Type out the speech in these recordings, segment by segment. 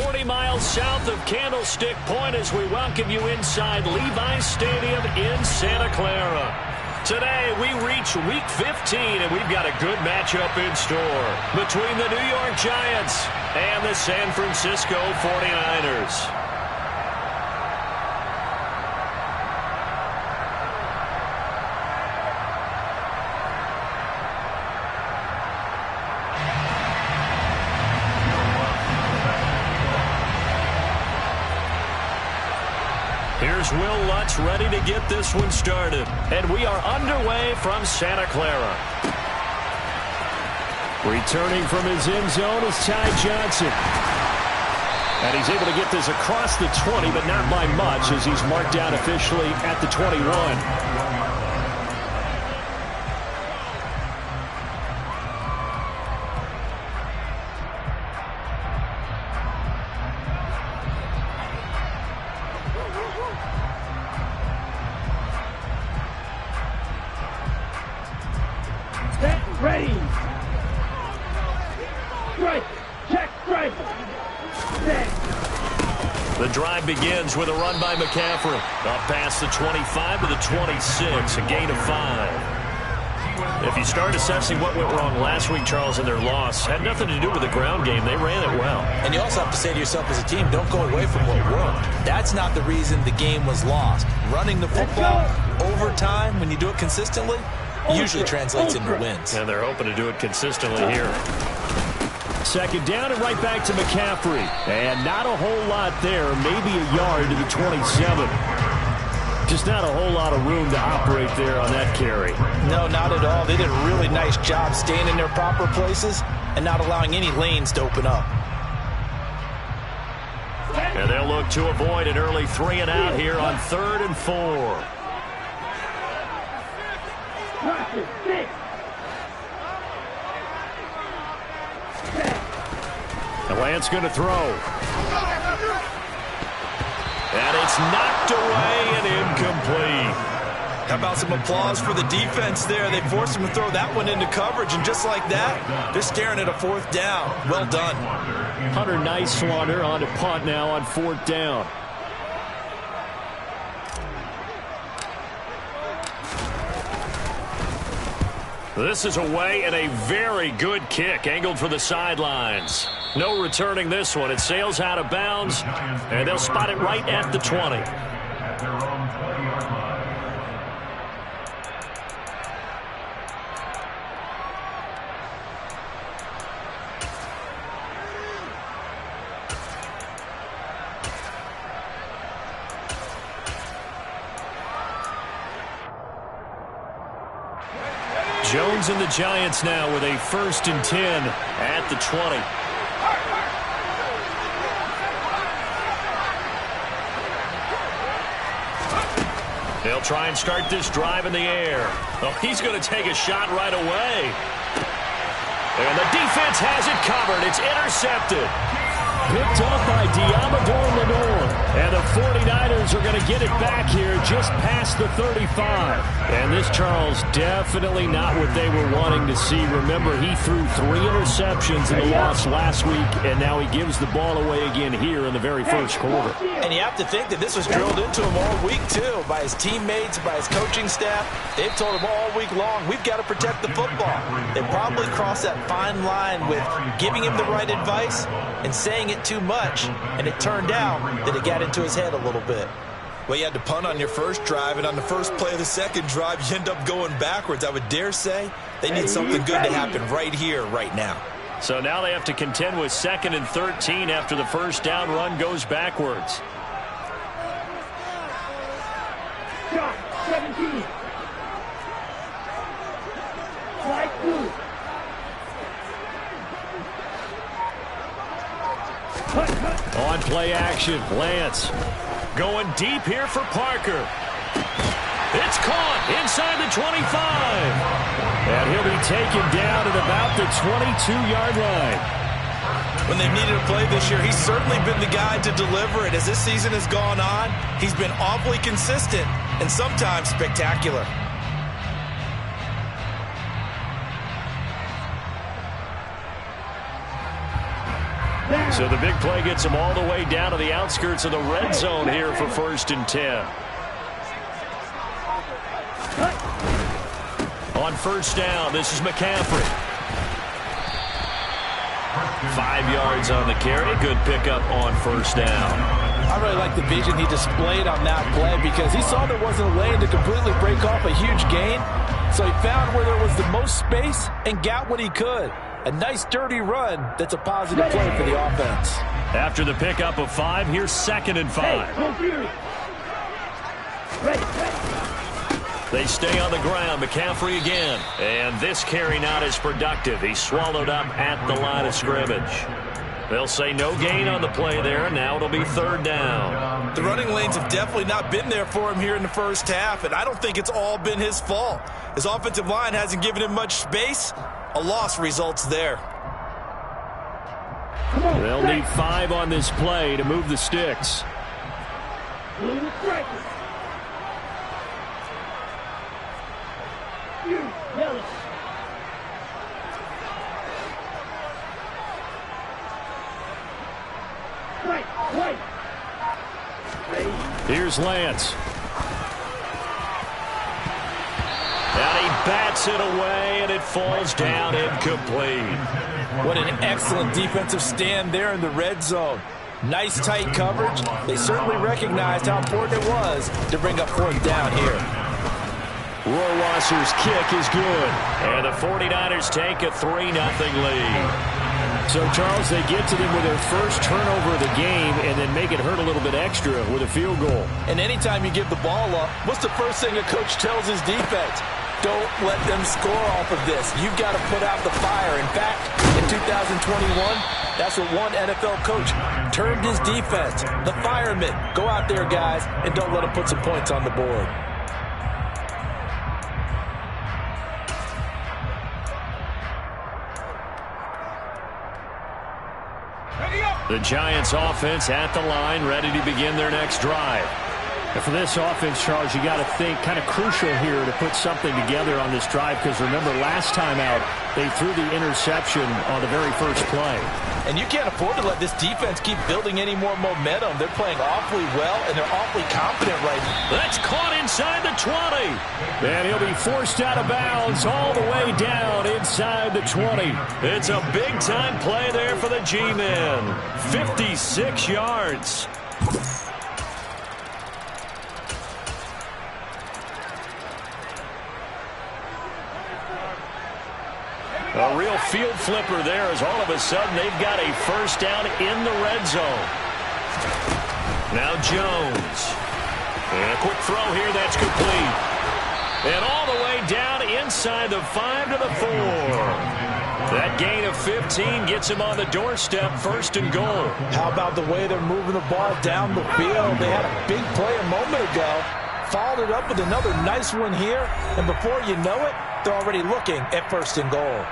40 miles south of Candlestick Point as we welcome you inside Levi's Stadium in Santa Clara. Today, we reach Week 15, and we've got a good matchup in store between the New York Giants and the San Francisco 49ers. Here's Will Lutz ready to get this one started. And we are underway from Santa Clara. Returning from his end zone is Ty Johnson. And he's able to get this across the 20, but not by much as he's marked down officially at the 21. Ready. Strike. Check. Strike. Set. The drive begins with a run by McCaffrey. Up past the 25 to the 26, a gain of 5. If you start assessing what went wrong last week, Charles, in their loss, had nothing to do with the ground game. They ran it well. And you also have to say to yourself as a team, don't go away from what worked. That's not the reason the game was lost. Running the football over time, when you do it consistently, usually translates into wins. And they're hoping to do it consistently here. Second down and right back to McCaffrey. And not a whole lot there. Maybe a yard to the 27. Just not a whole lot of room to operate there on that carry. No, not at all. They did a really nice job staying in their proper places and not allowing any lanes to open up. And they'll look to avoid an early 3 and out here on 3rd and 4. And Lance going to throw. And it's knocked away and incomplete. How about some applause for the defense there? They forced him to throw that one into coverage, and just like that, they're staring at a 4th down. Well done. Hunter Nice-Swanner on to punt now on 4th down. This is away and a very good kick angled for the sidelines. No returning this one. It sails out of bounds, and they'll spot it right at the 20. Jones and the Giants now with a 1st and 10 at the 20. They'll try and start this drive in the air. Oh, he's going to take a shot right away. And the defense has it covered. It's intercepted. Picked up by Diamador Lenore. And the 49ers are going to get it back here just past the 35. And this, Charles, definitely not what they were wanting to see. Remember, he threw 3 interceptions in the loss last week, and now he gives the ball away again here in the very first quarter. And you have to think that this was drilled into him all week, too, by his teammates, by his coaching staff. They've told him all week long, we've got to protect the football. They probably crossed that fine line with giving him the right advice and saying it too much, and it turned out that it got into his head a little bit. Well, you had to punt on your first drive, and on the first play of the second drive, you end up going backwards. I would dare say they need something good to happen right here, right now. So now they have to contend with 2nd and 13 after the first down run goes backwards. Shot 17. Slide 2. On play action, Lance going deep here for Parker. It's caught inside the 25. And he'll be taken down at about the 22-yard line. When they've needed a play this year, he's certainly been the guy to deliver it. As this season has gone on, he's been awfully consistent and sometimes spectacular. So the big play gets them all the way down to the outskirts of the red zone here for 1st and 10. On 1st down, this is McCaffrey. 5 yards on the carry. Good pickup on 1st down. I really like the vision he displayed on that play because he saw there wasn't a lane to completely break off a huge gain. So he found where there was the most space and got what he could. A nice dirty run that's a positive play for the offense. After the pickup of 5, here's 2nd and 5. They stay on the ground. McCaffrey again. And this carry not as productive. He's swallowed up at the line of scrimmage. They'll say no gain on the play there, and now it'll be 3rd down. The running lanes have definitely not been there for him here in the first half, and I don't think it's all been his fault. His offensive line hasn't given him much space. A loss results there. They'll need 5 on this play to move the sticks. Here's Lance. And he bats it away, and it falls down incomplete. What an excellent defensive stand there in the red zone. Nice tight coverage. They certainly recognized how important it was to bring up 4th down here. Rohrwasser's kick is good. And the 49ers take a 3-0 lead. So, Charles, they get to them with their first turnover of the game and then make it hurt a little bit extra with a field goal. And anytime you give the ball up, what's the first thing a coach tells his defense? Don't let them score off of this. You've got to put out the fire. In fact, in 2021, that's what one NFL coach termed his defense. The firemen. Go out there, guys, and don't let them put some points on the board. The Giants offense at the line, ready to begin their next drive. And for this offense, Charles, you got to think kind of crucial here to put something together on this drive because remember last time out they threw the interception on the very first play. And you can't afford to let this defense keep building any more momentum. They're playing awfully well and they're awfully confident right now. That's caught inside the 20. And he'll be forced out of bounds all the way down inside the 20. It's a big-time play there for the G-men. 56 yards. A real field flipper there as all of a sudden they've got a first down in the red zone. Now Jones. And a quick throw here that's complete. And all the way down inside the 5 to the 4. That gain of 15 gets him on the doorstep, 1st and goal. How about the way they're moving the ball down the field? They had a big play a moment ago. Followed it up with another nice one here. And before you know it, they're already looking at 1st and goal.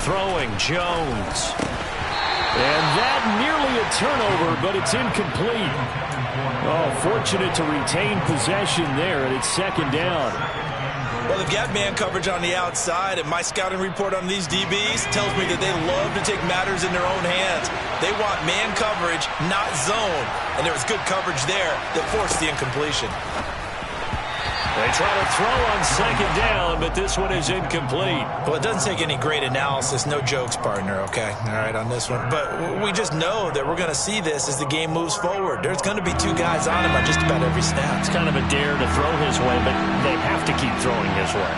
Throwing Jones. And that nearly a turnover, but it's incomplete. Oh, fortunate to retain possession there, and it's 2nd down. Well, they've got man coverage on the outside, and my scouting report on these DBs tells me that they love to take matters in their own hands. They want man coverage, not zone. And there was good coverage there that forced the incompletion. They try to throw on 2nd down, but this one is incomplete. Well, it doesn't take any great analysis. No jokes, partner, okay? All right, on this one. But we just know that we're going to see this as the game moves forward. There's going to be 2 guys on him on just about every snap. It's kind of a dare to throw his way, but they have to keep throwing his way.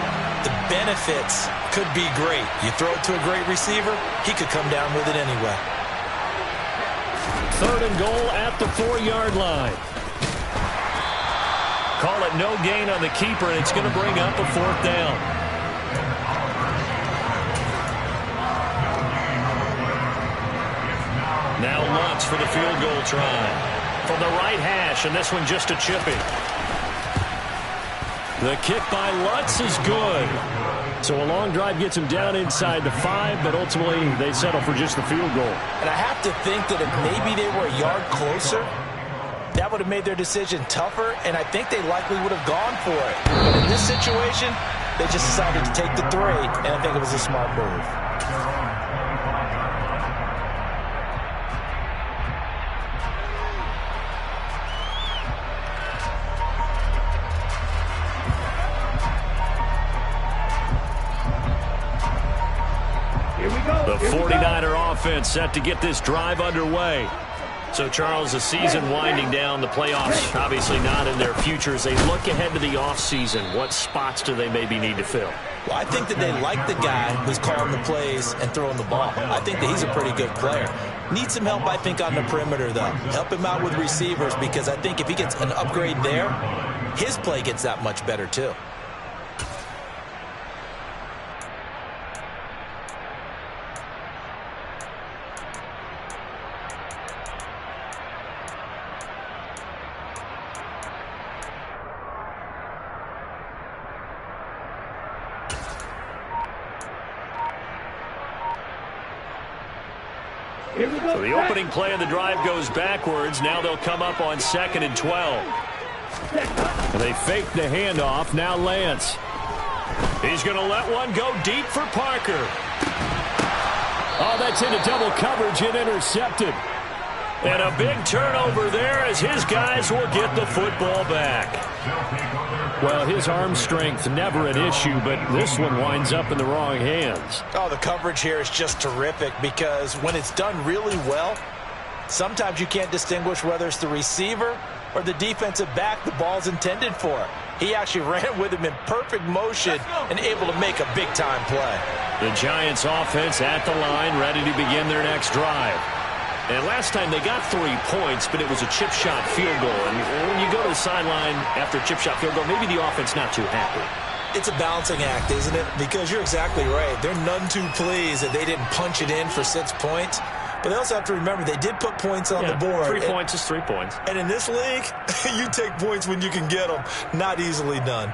The benefits could be great. You throw it to a great receiver, he could come down with it anyway. 3rd and goal at the 4-yard line. Call it no gain on the keeper, and it's going to bring up a 4th down. Now Lutz for the field goal try. From the right hash, and this one just a chippy. The kick by Lutz is good. So a long drive gets him down inside the 5, but ultimately they settle for just the field goal. And I have to think that if maybe they were a yard closer, that would have made their decision tougher, and I think they likely would have gone for it. But in this situation, they just decided to take the 3, and I think it was a smart move. The 49er offense set to get this drive underway. So, Charles, the season winding down, the playoffs obviously not in their future. As they look ahead to the offseason, what spots do they maybe need to fill? Well, I think that they like the guy who's calling the plays and throwing the ball. I think that he's a pretty good player. Needs some help, I think, on the perimeter, though. Help him out with receivers, because I think if he gets an upgrade there, his play gets that much better, too. So the opening play of the drive goes backwards. Now they'll come up on 2nd and 12. They fake the handoff. Now Lance. He's going to let one go deep for Parker. Oh, that's into double coverage and intercepted. And a big turnover there as his guys will get the football back. Well, his arm strength never an issue, but this one winds up in the wrong hands. Oh, the coverage here is just terrific, because when it's done really well, sometimes you can't distinguish whether it's the receiver or the defensive back the ball's intended for. He actually ran with him in perfect motion and able to make a big-time play. The Giants offense at the line, ready to begin their next drive. And last time they got 3 points, but it was a chip shot field goal. And when you go to the sideline after a chip shot field goal, maybe the offense not too happy. It's a balancing act, isn't it? Because you're exactly right. They're none too pleased that they didn't punch it in for 6 points. But they also have to remember they did put points on the board. 3 points is 3 points. And in this league, you take points when you can get them. Not easily done.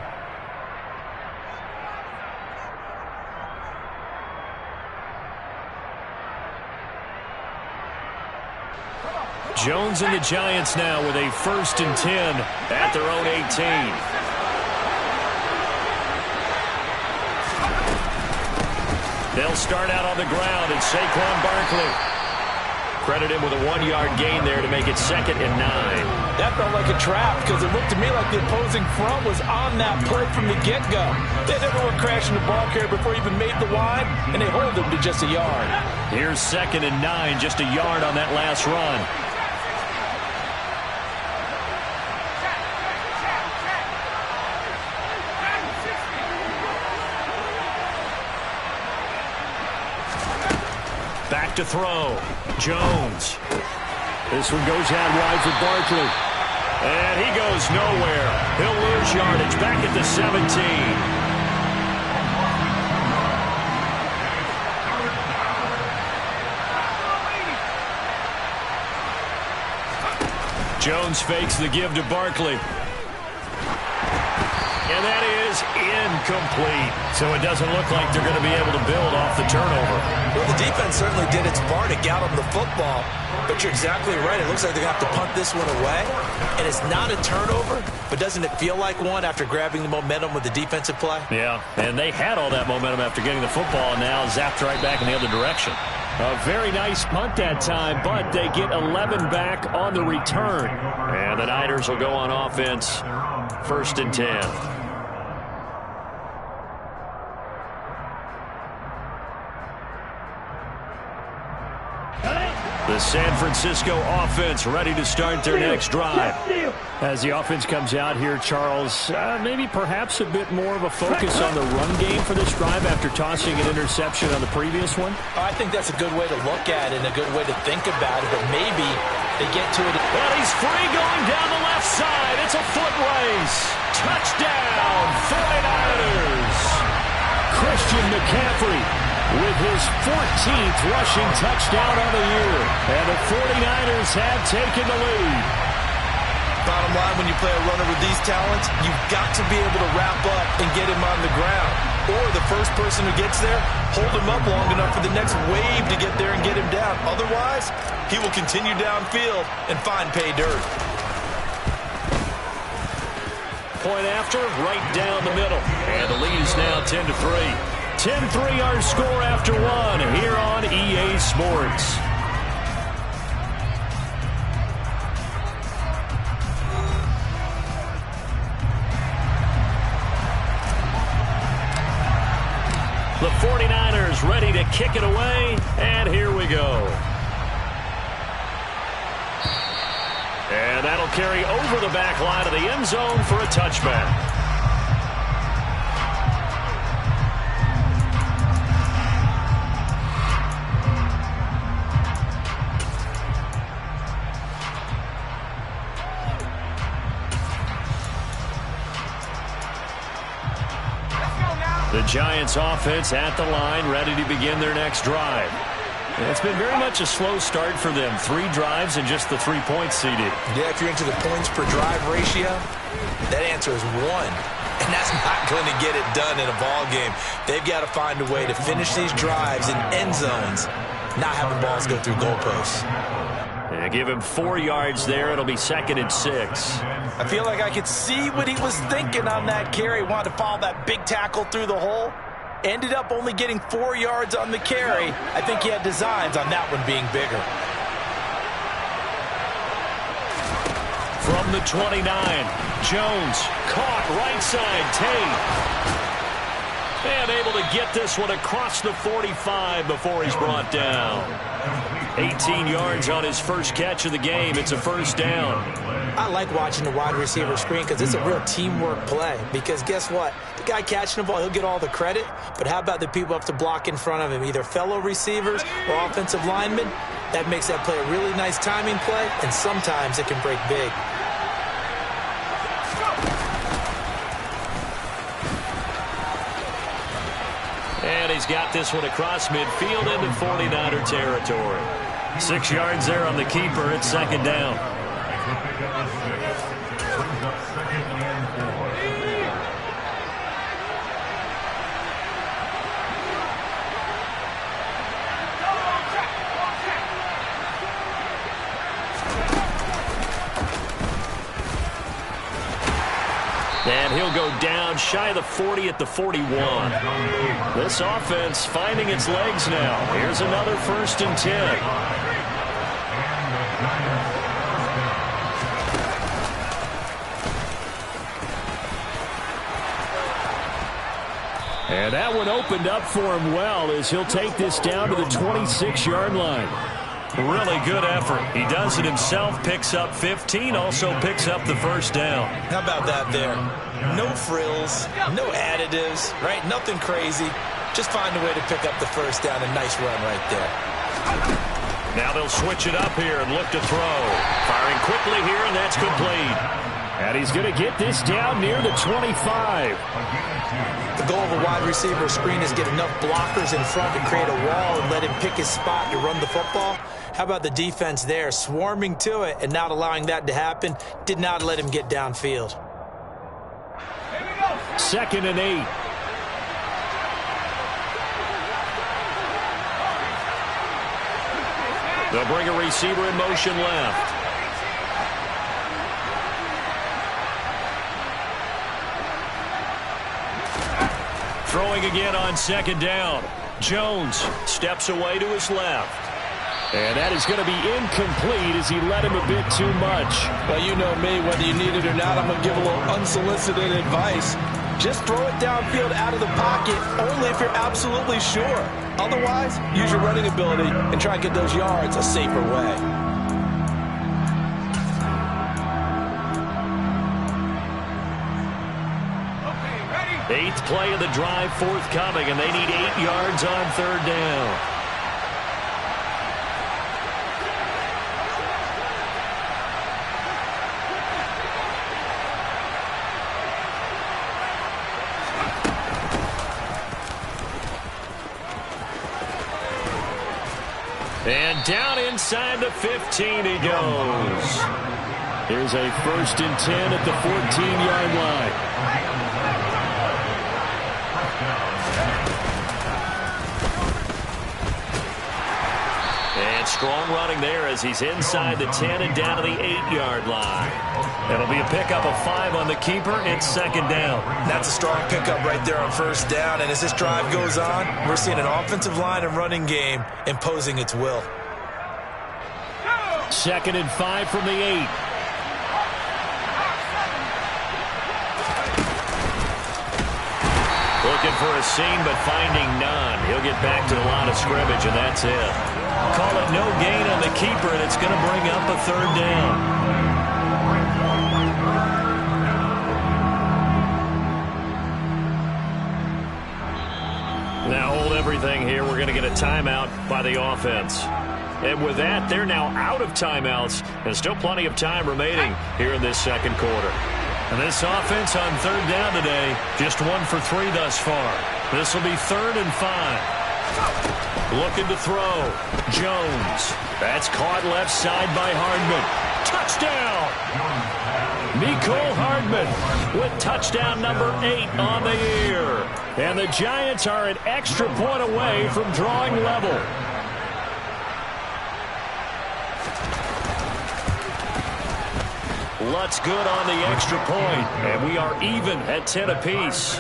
Jones and the Giants now with a 1st and 10 at their own 18. They'll start out on the ground, and Saquon Barkley. Credit him with a 1-yard gain there to make it 2nd and 9. That felt like a trap, because it looked to me like the opposing front was on that play from the get-go. They never were crashing the ball carrier before he even made the line, and they hold him to just a yard. Here's 2nd and 9, just a yard on that last run. Back to throw. Jones. This one goes out wide for Barkley. And he goes nowhere. He'll lose yardage back at the 17. Jones fakes the give to Barkley. And that is incomplete. So it doesn't look like they're going to be able to build off the turnover. Well, the defense certainly did its part to get them the football. But you're exactly right. It looks like they're going to have to punt this one away. And it's not a turnover, but doesn't it feel like one after grabbing the momentum with the defensive play? Yeah, and they had all that momentum after getting the football, and now zapped right back in the other direction. A very nice punt that time, but they get 11 back on the return. And the Niners will go on offense, 1st and 10. The San Francisco offense ready to start their next drive. As the offense comes out here, Charles, maybe perhaps a bit more of a focus on the run game for this drive after tossing an interception on the previous one? I think that's a good way to look at it and a good way to think about it, but maybe they get to it. Well, he's free going down the left side. It's a foot race. Touchdown, 49ers. Christian McCaffrey with his 14th rushing touchdown on the year. And the 49ers have taken the lead. Bottom line, when you play a runner with these talents, you've got to be able to wrap up and get him on the ground. Or the first person who gets there, hold him up long enough for the next wave to get there and get him down. Otherwise, he will continue downfield and find pay dirt. Point after, right down the middle. And the lead is now 10-3. 10-3 our score after one here on EA Sports. The 49ers ready to kick it away, and here we go. And that'll carry over the back line of the end zone for a touchback. The Giants offense at the line, ready to begin their next drive. It's been very much a slow start for them. 3 drives and just the 3 points seeded. Yeah, if you're into the points per drive ratio, that answer is 1. And that's not going to get it done in a ball game. They've got to find a way to finish these drives in end zones, not having balls go through goalposts. Yeah, give him 4 yards there. It'll be 2nd and 6. I feel like I could see what he was thinking on that carry. Wanted to follow that big tackle through the hole. Ended up only getting 4 yards on the carry. I think he had designs on that one being bigger. From the 29, Jones caught right side, Tate. And able to get this one across the 45 before he's brought down. 18 yards on his first catch of the game. It's a first down. I like watching the wide receiver screen because it's a real teamwork play. Because guess what? The guy catching the ball, he'll get all the credit. But how about the people up to block in front of him? Either fellow receivers or offensive linemen. That makes that play a really nice timing play. And sometimes it can break big. And he's got this one across midfield into 49er territory. 6 yards there on the keeper. It's 2nd down. And he'll go down shy of the 40 at the 41. This offense finding its legs now. Here's another 1st and 10. And that one opened up for him well as he'll take this down to the 26-yard line. Really good effort. He does it himself, picks up 15, also picks up the first down. How about that there? No frills, no additives, right? Nothing crazy. Just find a way to pick up the first down. A nice run right there. Now they'll switch it up here and look to throw. Firing quickly here, and that's complete. And he's going to get this down near the 25. The goal of a wide receiver screen is get enough blockers in front to create a wall and let him pick his spot to run the football. How about the defense there, swarming to it and not allowing that to happen? Did not let him get downfield. 2nd and 8. They'll bring a receiver in motion left. Throwing again on 2nd down. Jones steps away to his left. And that is going to be incomplete as he led him a bit too much. Well, you know me, whether you need it or not, I'm going to give a little unsolicited advice. Just throw it downfield out of the pocket only if you're absolutely sure. Otherwise, use your running ability and try and get those yards a safer way. Eighth play of the drive forthcoming, and they need 8 yards on 3rd down. And down inside the 15 he goes. Here's a 1st and 10 at the 14-yard line. And strong running there as he's inside the 10 and down to the 8-yard line. It'll be a pickup of 5 on the keeper. It's 2nd down. That's a strong pickup right there on 1st down. And as this drive goes on, we're seeing an offensive line and running game imposing its will. 2nd and 5 from the 8. Looking for a seam, but finding none. He'll get back to the line of scrimmage, and that's it. Call it no gain on the keeper, and it's going to bring up a 3rd down. Now hold everything here. We're going to get a timeout by the offense. And with that, they're now out of timeouts, and still plenty of time remaining here in this 2nd quarter. And this offense on 3rd down today, just 1 for 3 thus far. This will be 3rd and 5. Looking to throw. Jones. That's caught left side by Hardman. Touchdown! Mecole Hardman with touchdown number 8 on the year. And the Giants are an extra point away from drawing level. Lutz good on the extra point, and we are even at 10 apiece.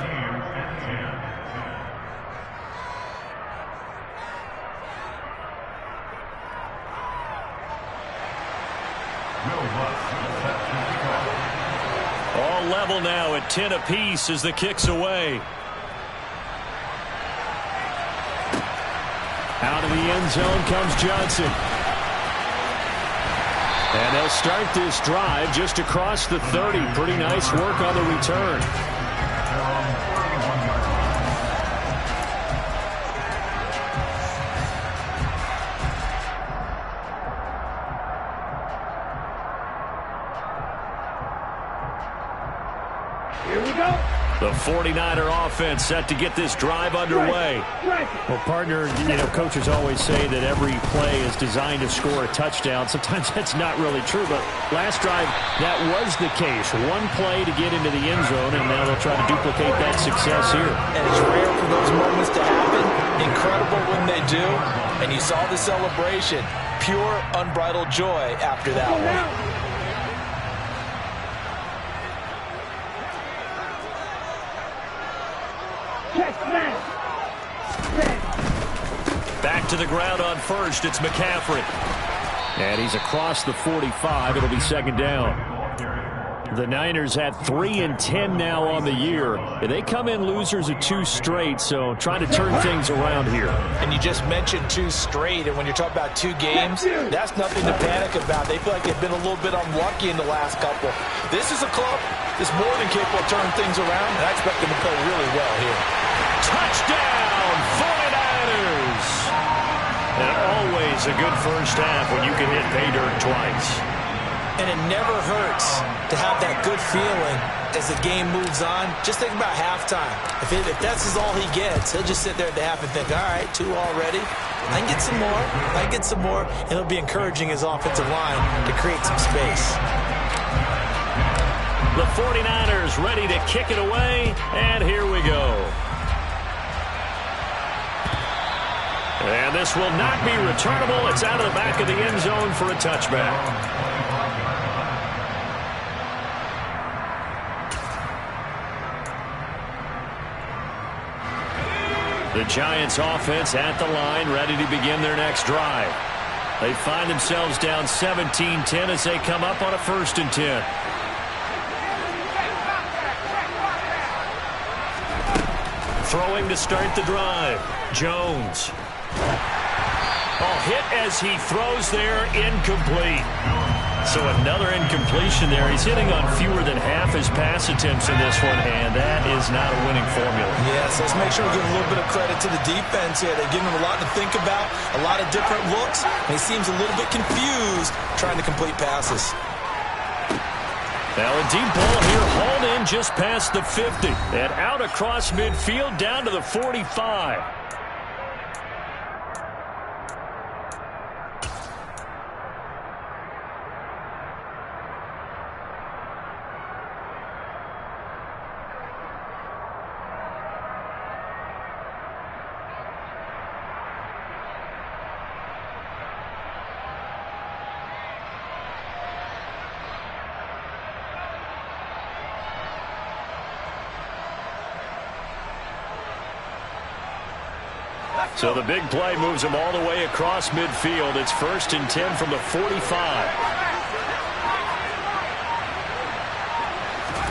All level now at 10 apiece as the kick's away. Out of the end zone comes Johnson. And they'll start this drive just across the 30. Pretty nice work on the return. Here we go. The 49er offense set to get this drive underway. Well, partner, coaches always say that every play is designed to score a touchdown. Sometimes that's not really true, but last drive, that was the case. One play to get into the end zone, and now they'll try to duplicate that success here. And it's rare for those moments to happen. Incredible when they do. And you saw the celebration. Pure, unbridled joy after that one. Back to the ground on 1st. It's McCaffrey. And he's across the 45. It'll be 2nd down. The Niners at 3 and 10 now on the year. They come in losers of 2 straight, so trying to turn things around here. And you just mentioned 2 straight, and when you're talking about 2 games, that's nothing to panic about. They feel like they've been a little bit unlucky in the last couple. This is a club that's more than capable of turning things around, and I expect them to play really well here. Touchdown, 49ers! And always a good first half when you can hit pay dirt twice. And it never hurts to have that good feeling as the game moves on. Just think about halftime. If that's all he gets, he'll just sit there at the half and think, all right, 2 already. I can get some more. I can get some more. And it'll be encouraging his offensive line to create some space. The 49ers ready to kick it away, and here we go. And this will not be returnable. It's out of the back of the end zone for a touchback. The Giants offense at the line, ready to begin their next drive. They find themselves down 17-10 as they come up on a 1st and 10. Throwing to start the drive. Jones. Hit as he throws there, incomplete. So another incompletion there. He's hitting on fewer than half his pass attempts in this one, and that is not a winning formula. Yes, let's make sure we give a little bit of credit to the defense here. They've given him a lot to think about, a lot of different looks, and he seems a little bit confused trying to complete passes. Now a deep ball here, hauled in just past the 50. And out across midfield down to the 45. So the big play moves him all the way across midfield. It's 1st and 10 from the 45.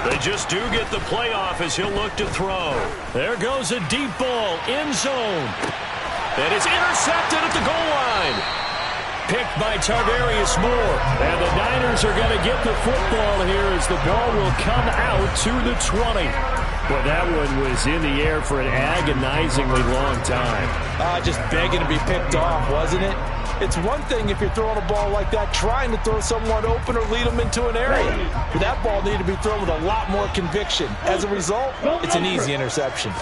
They just do get the play off as he'll look to throw. There goes a deep ball, end zone. And it's intercepted at the goal line. Picked by Tarvarius Moore. And the Niners are going to get the football here as the ball will come out to the 20. Well, that one was in the air for an agonizingly long time. Just begging to be picked off, wasn't it? It's one thing if you're throwing a ball like that, trying to throw someone open or lead them into an area. But that ball needed to be thrown with a lot more conviction. As a result, it's an easy interception.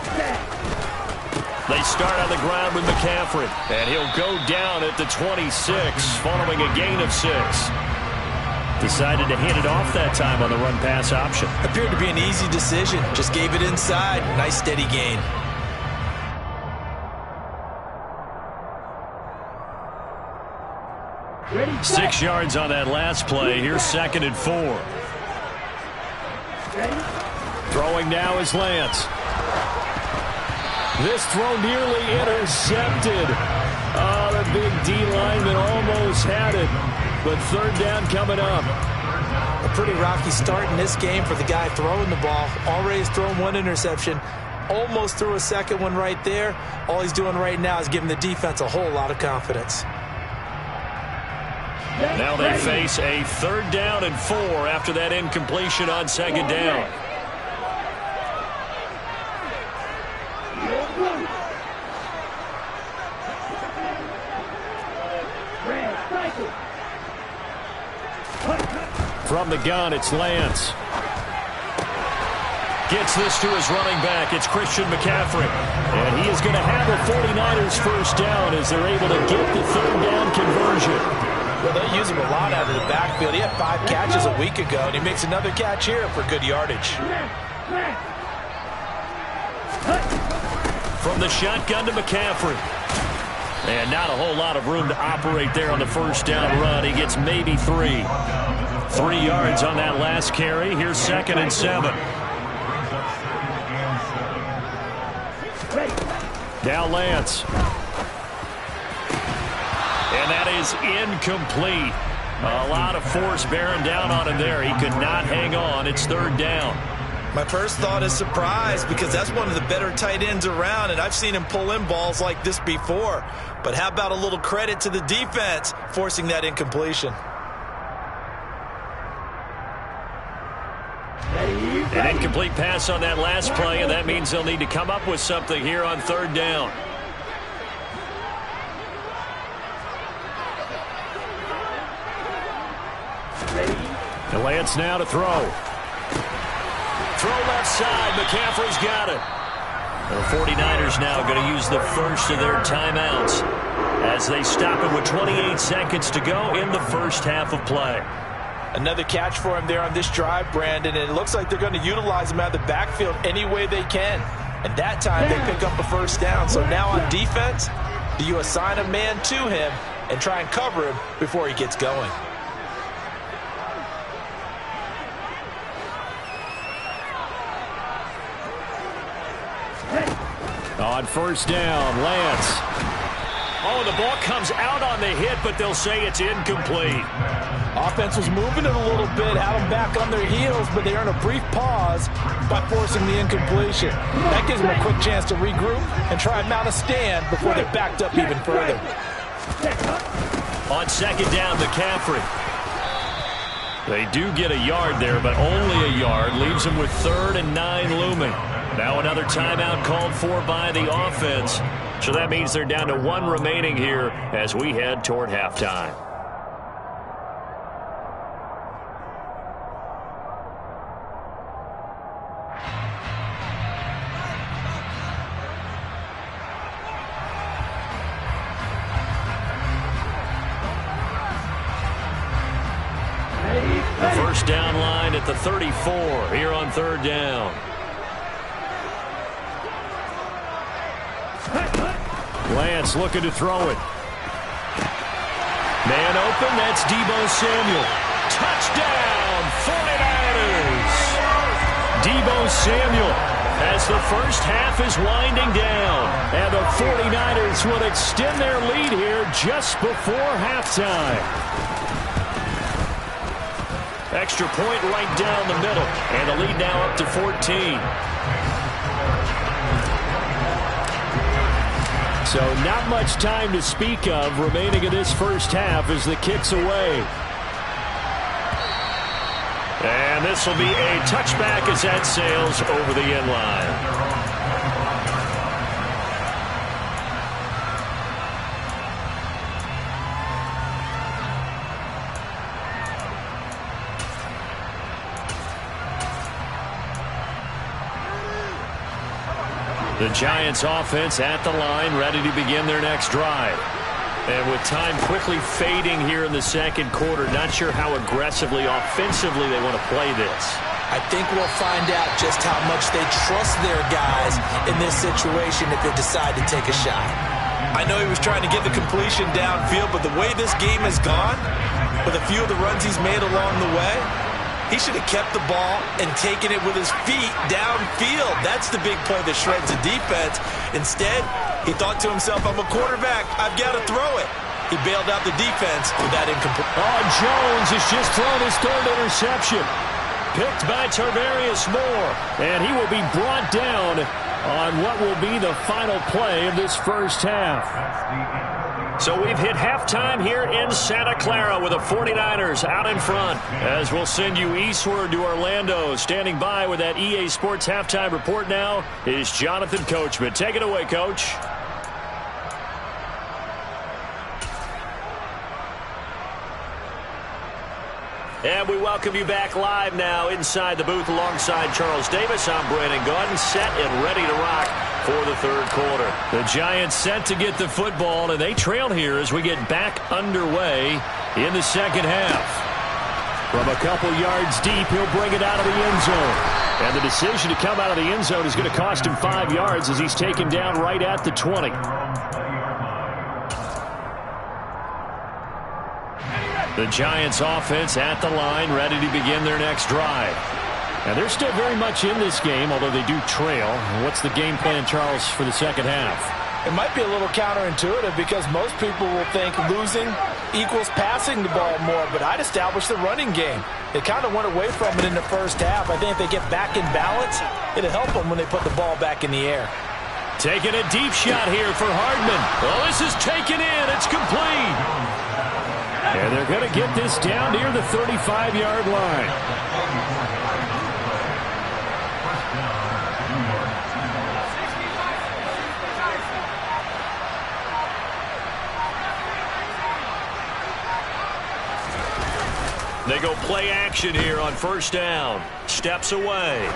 They start on the ground with McCaffrey, and he'll go down at the 26 following a gain of 6. Decided to hand it off that time on the run-pass option. Appeared to be an easy decision. Just gave it inside. Nice steady gain. Ready, 6 yards on that last play. Here's 2nd and 4. Ready? Throwing now is Lance. This throw nearly intercepted. Oh, the big D lineman almost had it. But 3rd down coming up. A pretty rocky start in this game for the guy throwing the ball. Already has thrown 1 interception. Almost threw a second one right there. All he's doing right now is giving the defense a whole lot of confidence. Now they face a 3rd down and 4 after that incompletion on 2nd down. From the gun, it's Lance. Gets this to his running back. It's Christian McCaffrey. And he is going to have the 49ers 1st down as they're able to get the 3rd down conversion. Well, they use him a lot out of the backfield. He had 5 catches a week ago, and he makes another catch here for good yardage. From the shotgun to McCaffrey. And not a whole lot of room to operate there on the 1st down run. He gets maybe 3. 3 yards on that last carry. Here's 2nd and 7. Now Lance. And that is incomplete. A lot of force bearing down on him there. He could not hang on. It's 3rd down. My first thought is surprise because that's one of the better tight ends around, and I've seen him pull in balls like this before. But how about a little credit to the defense forcing that incompletion? An incomplete pass on that last play, and that means they'll need to come up with something here on 3rd down. And Lance now to throw. Throw left side. McCaffrey's got it. The 49ers now going to use the first of their timeouts as they stop it with 28 seconds to go in the 1st half of play. Another catch for him there on this drive, Brandon, and it looks like they're going to utilize him out of the backfield any way they can. And that time they pick up a 1st down. So now on defense, do you assign a man to him and try and cover him before he gets going? On 1st down, Lance. Oh, the ball comes out on the hit, but they'll say it's incomplete. Offense was moving it a little bit, had them back on their heels, but they earn a brief pause by forcing the incompletion. That gives them a quick chance to regroup and try and mount a stand before they're backed up even further. On 2nd down, McCaffrey. They do get a yard there, but only a yard. Leaves them with 3rd and 9 looming. Now another timeout called for by the offense. So that means they're down to 1 remaining here as we head toward halftime. The 1st down line at the 34 here on 3rd down. Lance looking to throw it. Man open, that's Deebo Samuel. Touchdown, 49ers! Deebo Samuel as the 1st half is winding down. And the 49ers will extend their lead here just before halftime. Extra point right down the middle, and the lead now up to 14. So not much time to speak of remaining in this first half as the kick's away. And this will be a touchback as that sails over the end line. The Giants offense at the line, ready to begin their next drive. And with time quickly fading here in the second quarter, not sure how aggressively, offensively they want to play this. I think we'll find out just how much they trust their guys in this situation if they decide to take a shot. I know he was trying to get the completion downfield, but the way this game has gone, with a few of the runs he's made along the way, he should have kept the ball and taken it with his feet downfield. That's the big play that shreds the defense. Instead, he thought to himself, I'm a quarterback. I've got to throw it. He bailed out the defense with that incomplete. Oh, Jones has just thrown his third interception. Picked by Tarvarius Moore. And he will be brought down on what will be the final play of this first half. So we've hit halftime here in Santa Clara with the 49ers out in front. As we'll send you eastward to Orlando. Standing by with that EA Sports halftime report now is Jonathan Coachman. Take it away, Coach. And we welcome you back live now inside the booth alongside Charles Davis. I'm Brandon Gaudin, set and ready to rock for the third quarter. The Giants set to get the football, and they trail here as we get back underway in the second half. From a couple yards deep, he'll bring it out of the end zone. And the decision to come out of the end zone is going to cost him 5 yards as he's taken down right at the 20. The Giants offense at the line, ready to begin their next drive. And they're still very much in this game, although they do trail. What's the game plan, Charles, for the second half? It might be a little counterintuitive because most people will think losing equals passing the ball more, but I'd establish the running game. They kind of went away from it in the first half. I think if they get back in balance, it'll help them when they put the ball back in the air. Taking a deep shot here for Hardman. Well, this is taken in. It's complete. And they're going to get this down near the 35-yard line. They go play action here on first down. Steps away.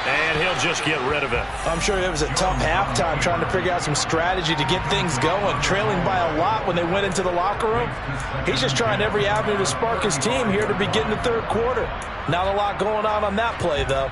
And he'll just get rid of it. I'm sure it was a tough halftime trying to figure out some strategy to get things going, trailing by a lot when they went into the locker room. He's just trying every avenue to spark his team here to begin the third quarter. Not a lot going on that play, though.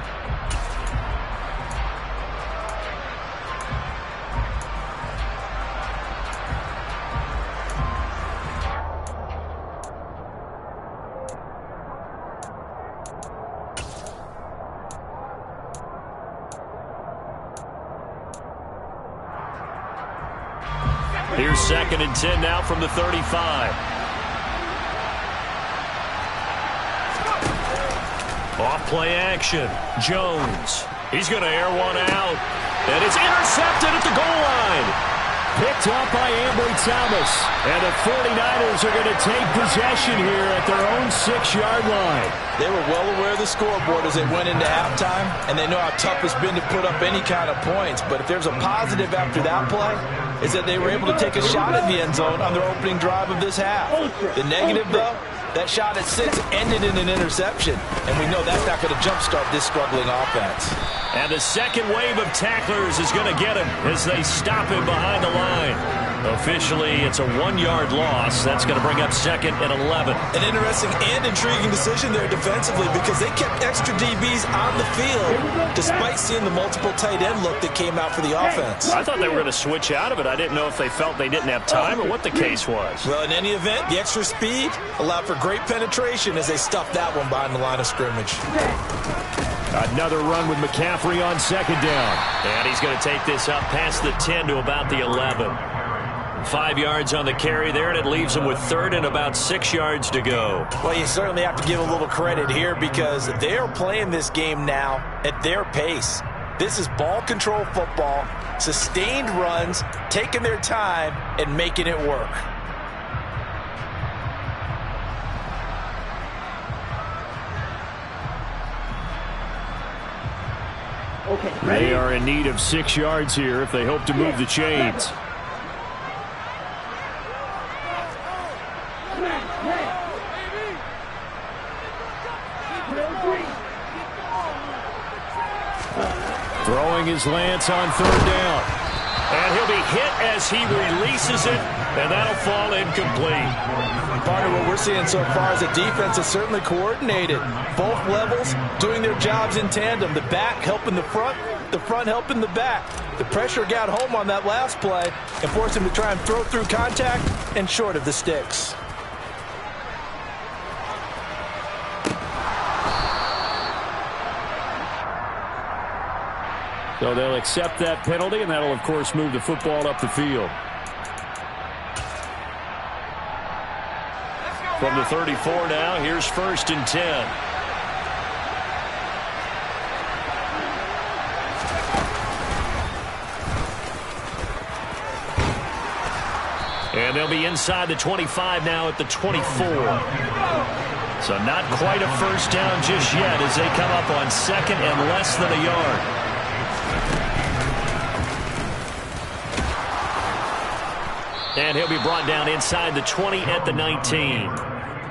Here's 2nd and 10 now from the 35. Off play action. Jones. He's going to air one out. And it's intercepted at the goal line. Picked up by Ambry Thomas. And the 49ers are going to take possession here at their own 6-yard line. They were well aware of the scoreboard as they went into halftime, and they know how tough it's been to put up any kind of points. But if there's a positive after that play, is that they were able to take a shot at the end zone on their opening drive of this half. The negative, though, that shot at 6 ended in an interception, and we know that's not going to jumpstart this struggling offense. And the second wave of tacklers is going to get him as they stop him behind the line. Officially, it's a 1-yard loss. That's going to bring up 2nd and 11. An interesting and intriguing decision there defensively because they kept extra DBs on the field despite seeing the multiple tight end look that came out for the offense. I thought they were going to switch out of it. I didn't know if they felt they didn't have time or what the case was. Well, in any event, the extra speed allowed for great penetration as they stuffed that one behind the line of scrimmage. Another run with McCaffrey on second down. And he's going to take this up past the 10 to about the 11. 5 yards on the carry there, and it leaves him with third and about 6 yards to go. Well, you certainly have to give a little credit here because they're playing this game now at their pace. This is ball control football, sustained runs, taking their time, and making it work. Okay, ready? They are in need of 6 yards here if they hope to move the chains. Throwing his Lance on third down. And he'll be hit as he releases it, and that'll fall incomplete. Part of what we're seeing so far is the defense is certainly coordinated. Both levels doing their jobs in tandem. The back helping the front helping the back. The pressure got home on that last play and forced him to try and throw through contact and short of the sticks. So they'll accept that penalty, and that'll, of course, move the football up the field. From the 34 now, here's 1st and 10. And they'll be inside the 25 now at the 24. So not quite a first down just yet as they come up on second and less than a yard. And he'll be brought down inside the 20 at the 19.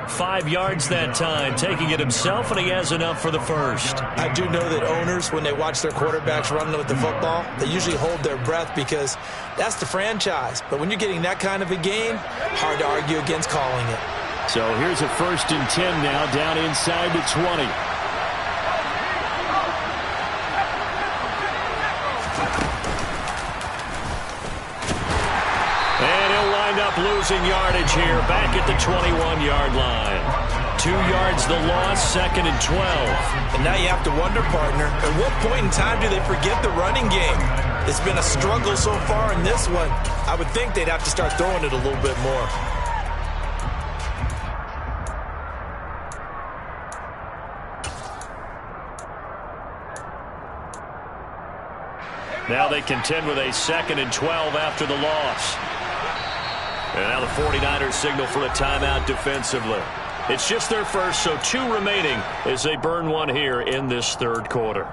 5 yards that time, taking it himself, and he has enough for the first. I do know that owners, when they watch their quarterbacks running with the football, they usually hold their breath because that's the franchise. But when you're getting that kind of a game, hard to argue against calling it. So here's a 1st and 10 now, down inside the 20. Losing yardage here, back at the 21-yard line. 2 yards the loss, 2nd and 12. And now you have to wonder, partner, at what point in time do they forget the running game? It's been a struggle so far in this one. I would think they'd have to start throwing it a little bit more. Now they contend with a 2nd and 12 after the loss. And now the 49ers signal for a timeout defensively. It's just their first, so 2 remaining as they burn one here in this third quarter.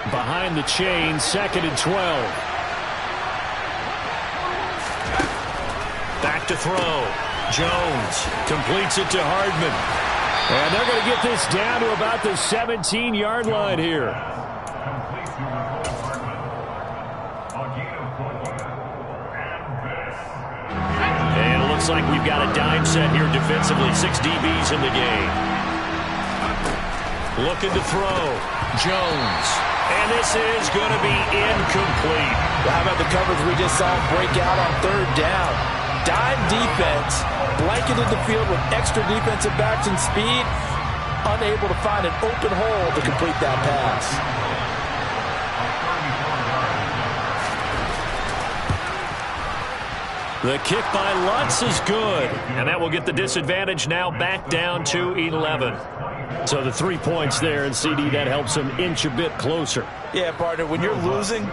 Behind the chain, 2nd and 12. Back to throw. Jones completes it to Hardman. And they're going to get this down to about the 17-yard line here. And it looks like we've got a dime set here defensively. 6 DBs in the game. Looking to throw. Jones. And this is going to be incomplete. Well, how about the coverage we just saw break out on third down? Dime defense, blanketed the field with extra defensive backs and speed, unable to find an open hole to complete that pass. The kick by Lutz is good, and that will get the disadvantage now back down to 11. So the 3 points there, and CD, that helps them inch a bit closer. Yeah, partner, when you're losing,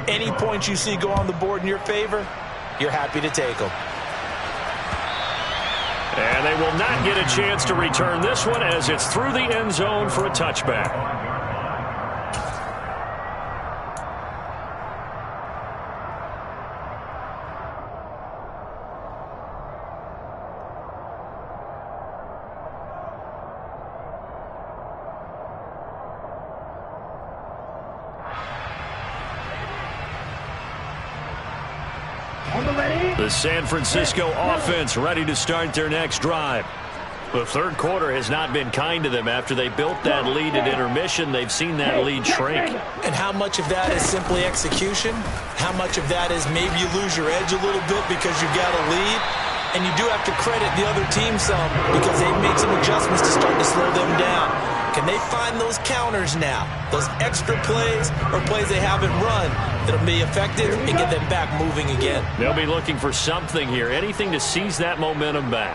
any points you see go on the board in your favor, you're happy to take them. And they will not get a chance to return this one as it's through the end zone for a touchback. The San Francisco offense ready to start their next drive. The third quarter has not been kind to them. After they built that lead at intermission, they've seen that lead shrink. And how much of that is simply execution? How much of that is maybe you lose your edge a little bit because you've got a lead? And you do have to credit the other team some because they've made some adjustments to start to slow them down. Can they find those counters now, those extra plays or plays they haven't run that'll be effective and get them back moving again? They'll be looking for something here, anything to seize that momentum back.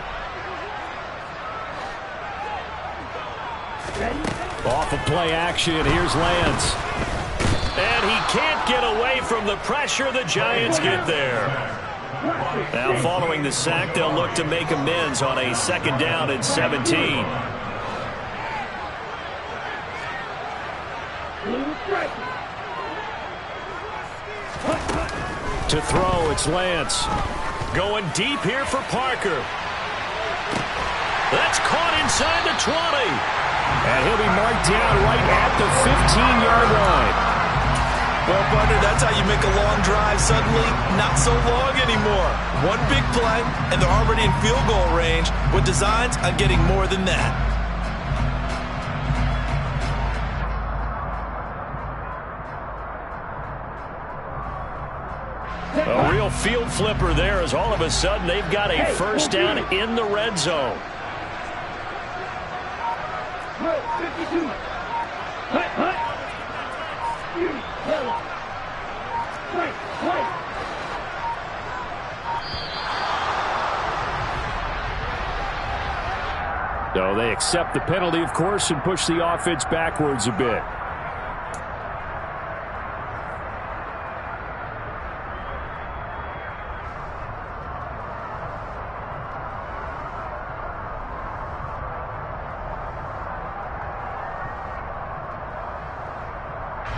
Off of play action, here's Lance. And he can't get away from the pressure. The Giants get there. Now following the sack, they'll look to make amends on a 2nd down and 17. To throw, it's Lance. Going deep here for Parker. That's caught inside the 20. And he'll be marked down right at the 15-yard line. Well, partner, that's how you make a long drive suddenly not so long anymore. One big play, and they're already in field goal range with designs on getting more than that. A real field flipper there as all of a sudden they've got a first down in the red zone. 52. So they accept the penalty, of course, and push the offense backwards a bit.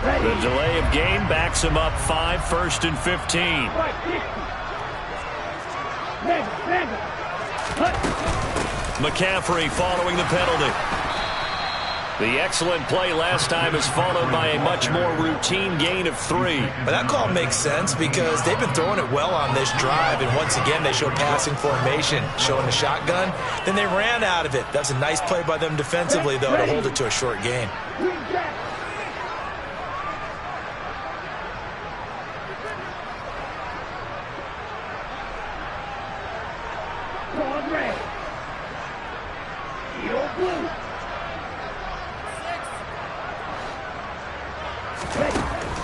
The delay of game backs him up 5, 1st and 15. McCaffrey following the penalty. The excellent play last time is followed by a much more routine gain of 3. But that call makes sense because they've been throwing it well on this drive, and once again they show passing formation, showing the shotgun. Then they ran out of it. That's a nice play by them defensively, though, to hold it to a short gain.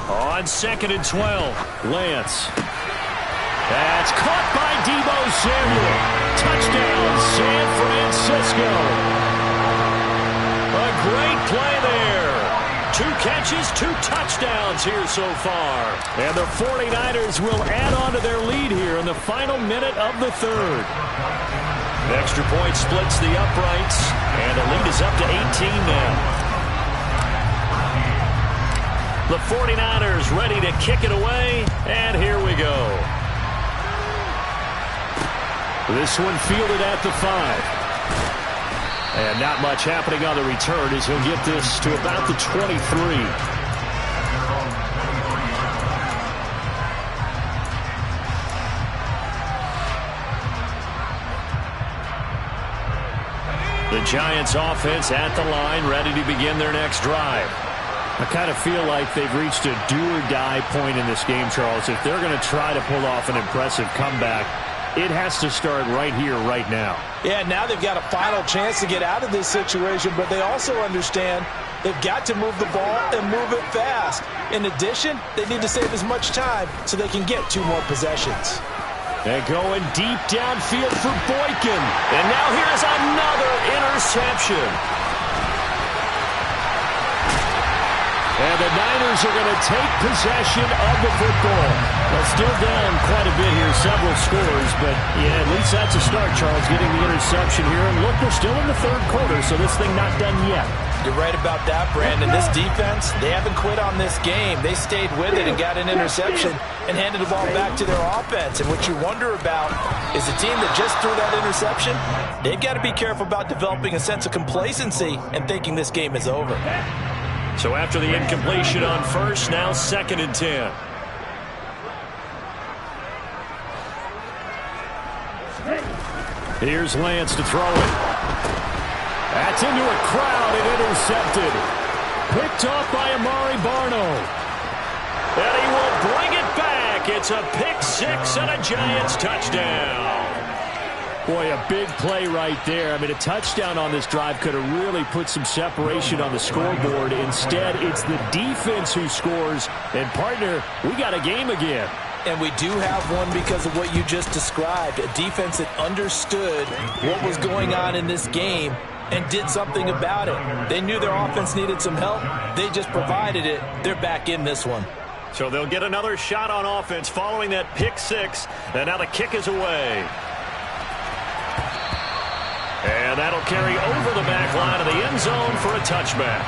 On 2nd and 12, Lance. That's caught by Deebo Samuel. Touchdown, San Francisco. A great play there. 2 catches, 2 touchdowns here so far. And the 49ers will add on to their lead here in the final minute of the 3rd. Extra point splits the uprights, and the lead is up to 18 now. The 49ers ready to kick it away, and here we go. This one fielded at the 5. And not much happening on the return as he'll get this to about the 23. The Giants offense at the line, ready to begin their next drive. I kind of feel like they've reached a do-or-die point in this game, Charles. If they're going to try to pull off an impressive comeback, it has to start right here, right now. Yeah, now they've got a final chance to get out of this situation, but they also understand they've got to move the ball and move it fast. In addition, they need to save as much time so they can get 2 more possessions. And going deep downfield for Boykin. And now here's another interception. And the Niners are going to take possession of the football. Well, still down quite a bit here, several scores, but yeah, at least that's a start, Charles, getting the interception here. And look, we're still in the 3rd quarter, so this thing not done yet. You're right about that, Brandon. This defense, they haven't quit on this game. They stayed with it and got an interception and handed the ball back to their offense. And what you wonder about is the team that just threw that interception, they've got to be careful about developing a sense of complacency and thinking this game is over. So after the incompletion on 1st, now 2nd and 10. Here's Lance to throw it. That's into a crowd and intercepted. Picked off by Amari Barno. And he will bring it back. It's a pick six and a Giants touchdown. Boy, a big play right there. I mean, a touchdown on this drive could have really put some separation on the scoreboard. Instead, it's the defense who scores. And, partner, we got a game again. And we do have one because of what you just described. A defense that understood what was going on in this game and did something about it. They knew their offense needed some help. They just provided it. They're back in this one. So they'll get another shot on offense following that pick six. And now the kick is away. And that'll carry over the back line of the end zone for a touchback.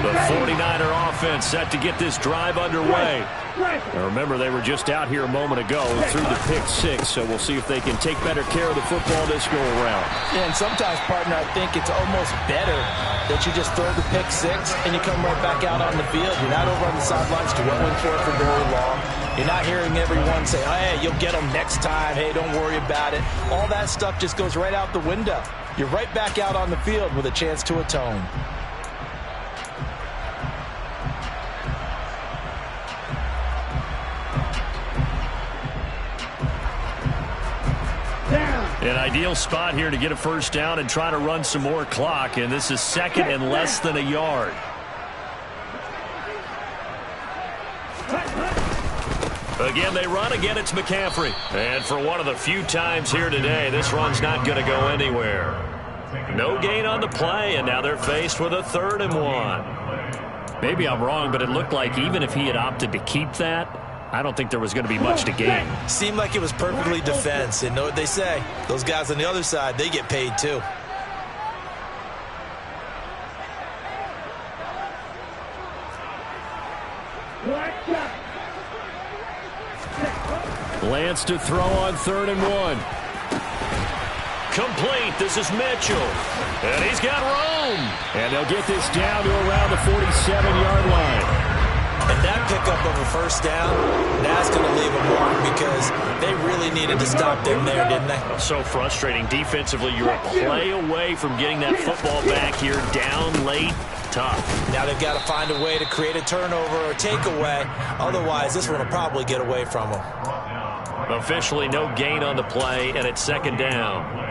The 49er offense set to get this drive underway. Now remember, they were just out here a moment ago through the pick six, so we'll see if they can take better care of the football this go around. Yeah, and sometimes, partner, I think it's almost better that you just throw the pick six and you come right back out on the field. You're not over on the sidelines dwelling for it for very long. You're not hearing everyone say, hey, you'll get them next time. Hey, don't worry about it. All that stuff just goes right out the window. You're right back out on the field with a chance to atone. An ideal spot here to get a first down and try to run some more clock, and this is second and less than a yard. Again, they run. Again, it's McCaffrey. And for one of the few times here today, this run's not going to go anywhere. No gain on the play, and now they're faced with a 3rd and 1. Maybe I'm wrong, but it looked like even if he had opted to keep that, I don't think there was going to be much to gain. Seemed like it was perfectly defense. And know what they say? Those guys on the other side, they get paid too. Lance to throw on 3rd and 1. Complete. This is Mitchell. And he's got room. And they'll get this down to around the 47-yard line. And that pickup of a first down, that's going to leave a mark because they really needed to stop them there, didn't they? So frustrating. Defensively, you're a play away from getting that football back here down late. Tough. Now they've got to find a way to create a turnover or takeaway. Otherwise, this one will probably get away from them. Officially, no gain on the play, and it's 2nd down.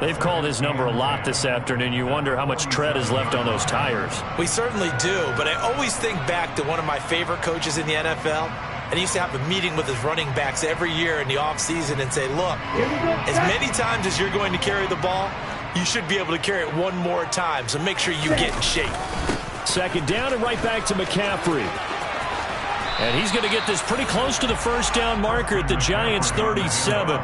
They've called his number a lot this afternoon. You wonder how much tread is left on those tires. We certainly do, but I always think back to one of my favorite coaches in the NFL. And he used to have a meeting with his running backs every year in the offseason and say, look, as many times as you're going to carry the ball, you should be able to carry it one more time, so make sure you get in shape. 2nd down and right back to McCaffrey. And he's going to get this pretty close to the first down marker at the Giants' 37.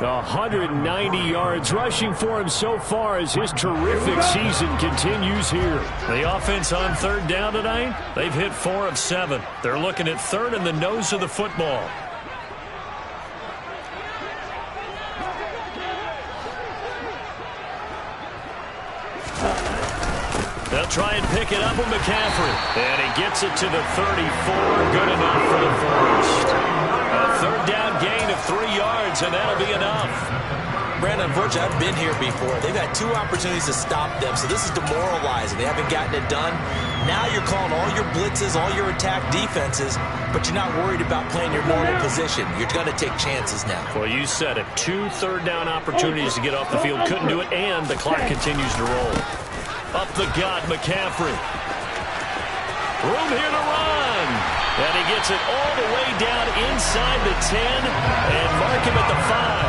190 yards rushing for him so far as his terrific season continues here. The offense on 3rd down tonight, they've hit 4 of 7. They're looking at 3rd in the nose of the football. They'll try and pick it up with McCaffrey. And he gets it to the 34. Good enough for the first. A 3rd down gain of 3 yards, and that'll be enough. Brandon, unfortunately, I've been here before. They've had 2 opportunities to stop them, so this is demoralizing. They haven't gotten it done. Now you're calling all your blitzes, all your attack defenses, but you're not worried about playing your normal position. You're going to take chances now. Well, you said it. 2 third-down opportunities to get off the field. Couldn't do it, and the clock continues to roll. Up the gut, McCaffrey. Room here to run. And he gets it all the way down inside the 10 and mark him at the 5.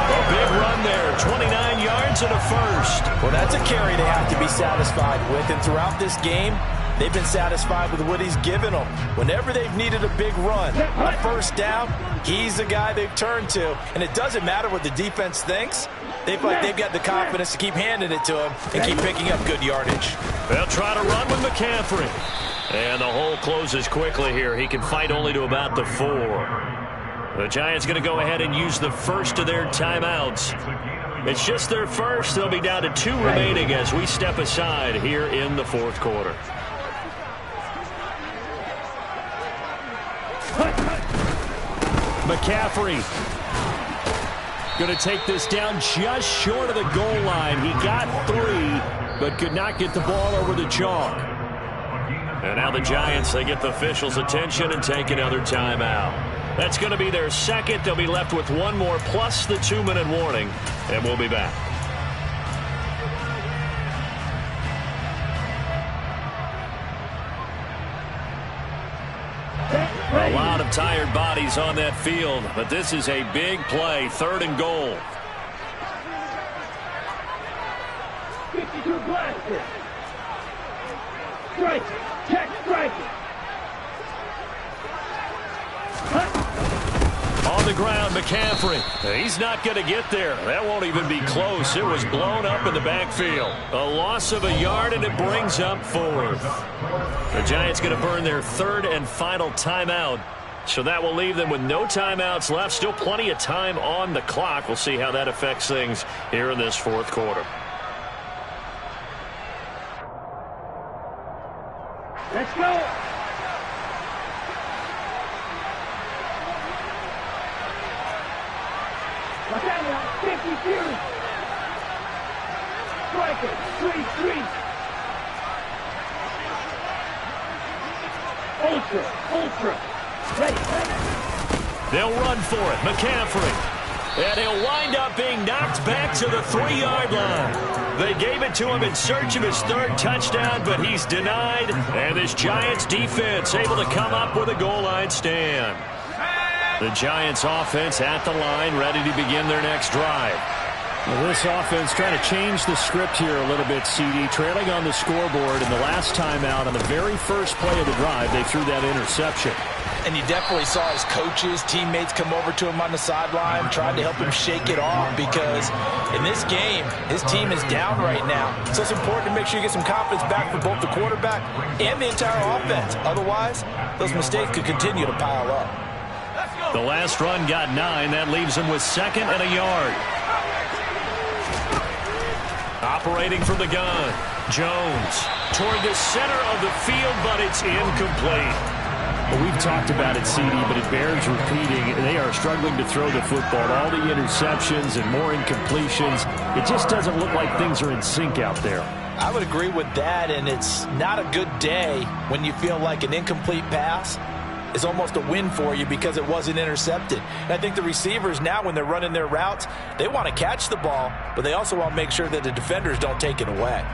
A big run there, 29 yards and a first. Well, that's a carry they have to be satisfied with. And throughout this game, they've been satisfied with what he's given them. Whenever they've needed a big run, a first down, he's the guy they've turned to. And it doesn't matter what the defense thinks. They've got the confidence to keep handing it to him and keep picking up good yardage. They'll try to run with McCaffrey. And the hole closes quickly here. He can fight only to about the 4. The Giants going to go ahead and use the first of their timeouts. It's just their first. They'll be down to 2 remaining as we step aside here in the fourth quarter. McCaffrey going to take this down just short of the goal line. He got 3, but could not get the ball over the chalk. And now the Giants, they get the officials' attention and take another timeout. That's going to be their second. They'll be left with 1 more plus the 2-minute warning, and we'll be back. A lot of tired bodies on that field, but this is a big play, 3rd and goal. 52 blaster. Strike. Check striking. On the ground, McCaffrey. He's not going to get there. That won't even be close. It was blown up in the backfield. A loss of a yard, and it brings up 4th. The Giants going to burn their 3rd and final timeout. So that will leave them with no timeouts left. Still plenty of time on the clock. We'll see how that affects things here in this fourth quarter. Let's go. Latanya, 52. Striker, 3-3. Ultra. Ready. They'll run for it. McCaffrey. And he'll wind up being knocked back to the 3-yard line. They gave it to him in search of his 3rd touchdown, but he's denied. And this Giants defense able to come up with a goal line stand. The Giants offense at the line, ready to begin their next drive. Well, this offense trying to change the script here a little bit, CD. Trailing on the scoreboard in the last timeout on the very first play of the drive, they threw that interception. And you definitely saw his coaches, teammates come over to him on the sideline, tried to help him shake it off because in this game, his team is down right now. So it's important to make sure you get some confidence back for both the quarterback and the entire offense. Otherwise, those mistakes could continue to pile up. The last run got 9. That leaves him with 2nd and a yard. Operating from the gun. Jones toward the center of the field, but it's incomplete. Well, we've talked about it, CD, but it bears repeating. They are struggling to throw the football. All the interceptions and more incompletions. It just doesn't look like things are in sync out there. I would agree with that, and it's not a good day when you feel like an incomplete pass is almost a win for you because it wasn't intercepted. And I think the receivers now, when they're running their routes, they want to catch the ball, but they also want to make sure that the defenders don't take it away.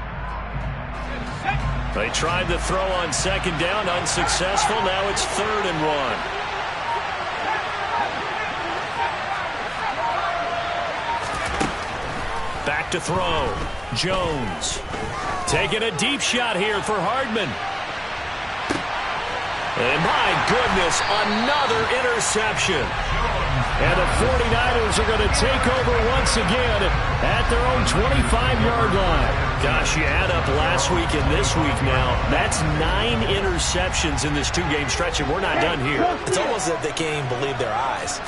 They tried the throw on 2nd down, unsuccessful. Now it's 3rd and 1. Back to throw. Jones taking a deep shot here for Hardman. And my goodness, another interception. And the 49ers are going to take over once again at their own 25-yard line. Gosh, you add up last week and this week now, that's 9 interceptions in this 2-game stretch, and we're not done here. It's almost as if they can't even believe their eyes.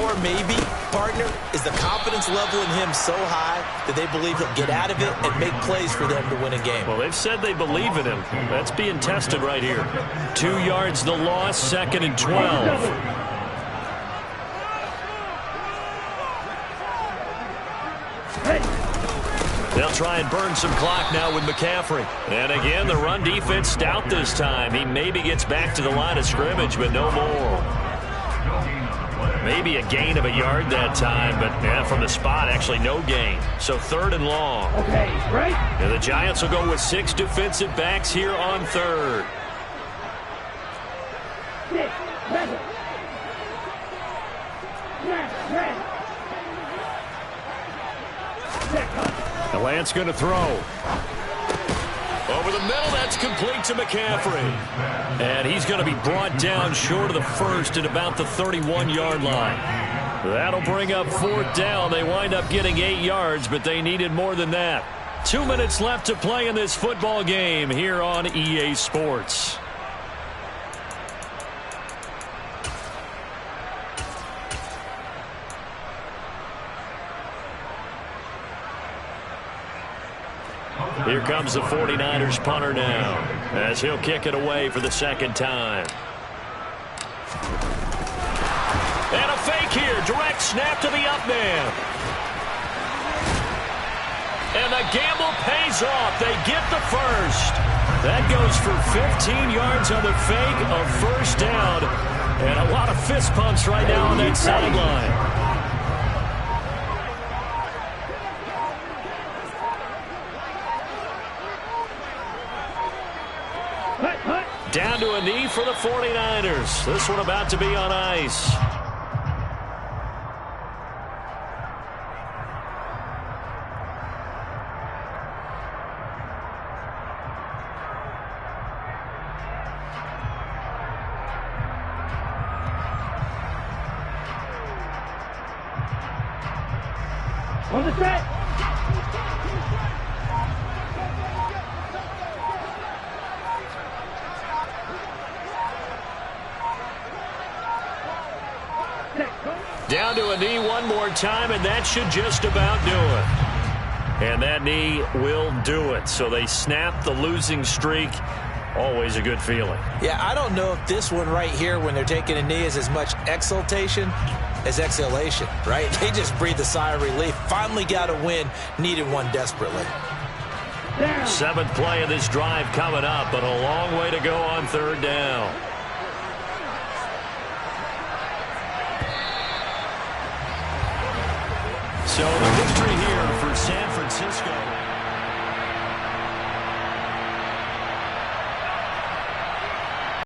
Or maybe, partner, is the confidence level in him so high that they believe he'll get out of it and make plays for them to win a game. Well, they've said they believe in him. That's being tested right here. 2 yards the loss, 2nd and 12. They'll try and burn some clock now with McCaffrey. And again, the run defense stout this time. He maybe gets back to the line of scrimmage, but no more. Maybe a gain of a yard that time, but yeah, from the spot, actually no gain. So 3rd and long. Okay, right. And the Giants will go with 6 defensive backs here on 3rd. 6, 7. Snap. The Lance going to throw. Over the middle, that's complete to McCaffrey. And he's going to be brought down short of the 1st at about the 31-yard line. That'll bring up 4th down. They wind up getting 8 yards, but they needed more than that. 2 minutes left to play in this football game here on EA Sports. Here comes the 49ers punter now, as he'll kick it away for the second time. And a fake here. Direct snap to the up man. And the gamble pays off. They get the first. That goes for 15 yards on the fake, a first down. And a lot of fist pumps right now on that sideline. Down to a knee for the 49ers. This one about to be on ice. On the set. Down to a knee one more time, and that should just about do it. And that knee will do it. So they snap the losing streak. Always a good feeling. Yeah, I don't know if this one right here, when they're taking a knee, is as much exultation as exhalation, right? They just breathe a sigh of relief. Finally got a win. Needed one desperately. Down. Seventh play of this drive coming up, but a long way to go on third down. So the victory here for San Francisco.